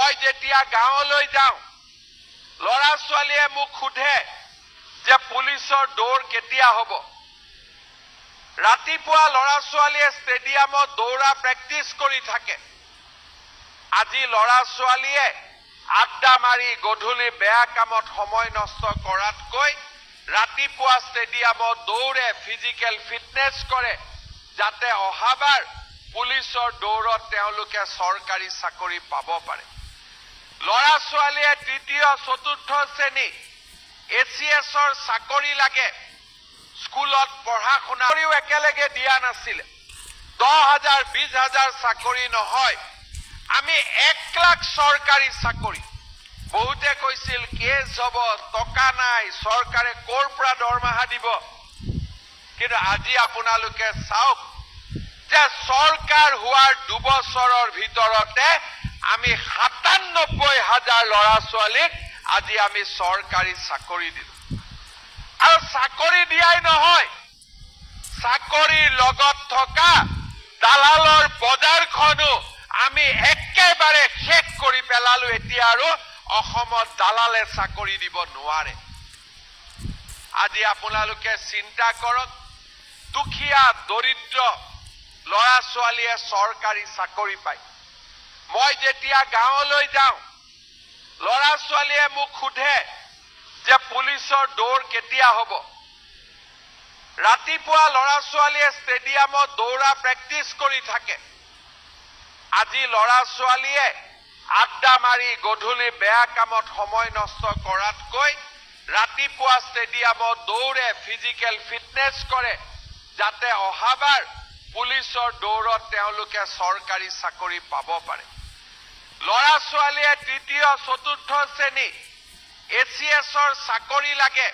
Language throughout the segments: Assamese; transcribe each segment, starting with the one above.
মই যেতিয়া গাঁৱলৈ যাওঁ লৰা ছোৱালীয়ে মোক সোধে যে পুলিচৰ দৌৰ কেতিয়া হ'ব। ৰাতিপুৱা লৰা ছোৱালীয়ে ষ্টেডিয়ামত দৌৰা প্ৰেক্টিছ কৰি থাকে। আজি লৰা ছোৱালীয়ে আড্ডা মাৰি গধূলি বেয়া কামত সময় নষ্ট কৰাতকৈ ৰাতিপুৱা ষ্টেডিয়ামত দৌৰে, ফিজিকেল ফিটনেছ কৰে, যাতে অহাবাৰ পুলিচৰ দৌৰত তেওঁলোকে চৰকাৰী চাকৰি পাব পাৰে। লৰা ছোৱালীয়ে তৃতীয় চতুৰ্থ শ্ৰেণী ACSৰ চাকৰি লাগে। স্কুলত পঢ়া শুনা কৰিও একেলগে দিয়া নাছিলে। 10,000 20,000 চাকৰি নহয়, আমি 1 লাখ চৰকাৰী চাকৰি। বহুতে কৈছিল কেছ হ'ব, টকা নাই, চৰকাৰে ক'ৰ পৰা দৰমহা দিব। কিন্তু আজি আপোনালোকে চাওক যে চৰকাৰ হোৱাৰ 2 বছৰৰ ভিতৰতে আমি 97,000 ল'ৰা ছোৱালীক আজি আমি চৰকাৰী চাকৰি দিলো। আৰু চাকৰি দিয়াই নহয়, চাকৰিৰ লগত থকা দালালৰ বজাৰখনো আমি একেবাৰে শেষ কৰি পেলালো। এতিয়া আৰু অসমত দালালে চাকৰি দিব নোৱাৰে। আজি আপোনালোকে চিন্তা কৰক, দুখীয়া দৰিদ্ৰ ল'ৰা ছোৱালীয়ে চৰকাৰী চাকৰি পায়। মই যেতিয়া গাঁৱলৈ যাওঁ ল'ৰা ছোৱালীয়ে মোক সোধে যে পুলিচৰ দৌৰ কেতিয়া হ'ব। ৰাতিপুৱা ল'ৰা ছোৱালীয়ে ষ্টেডিয়ামত দৌৰা প্ৰেক্টিছ কৰি থাকে। আজি ল'ৰা ছোৱালীয়ে আড্ডা মাৰি গধূলি বেয়া কামত সময় নষ্ট কৰাতকৈ ৰাতিপুৱা ষ্টেডিয়ামত দৌৰে, ফিজিকেল ফিটনেছ কৰে, যাতে অহাবাৰ পুলিচৰ দৌৰত তেওঁলোকে চৰকাৰী চাকৰি পাব পাৰে। লৰা ছোৱালীয়ে তৃতীয় চতুৰ্থ শ্ৰেণী ACSৰ চাকৰি লাগে।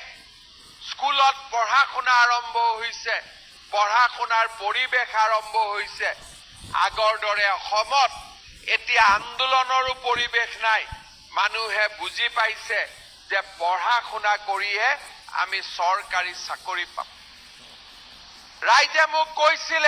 স্কুলত পঢ়া শুনা আৰম্ভ হৈছে, পঢ়া শুনাৰ পৰিৱেশ আৰম্ভ হৈছে। আগৰ দৰে অসমত এতিয়া আন্দোলনৰো পৰিৱেশ নাই। মানুহে বুজি পাইছে যে পঢ়া শুনা কৰিহে আমি চৰকাৰী চাকৰি পাম। ৰাইজে মোক কৈছিলে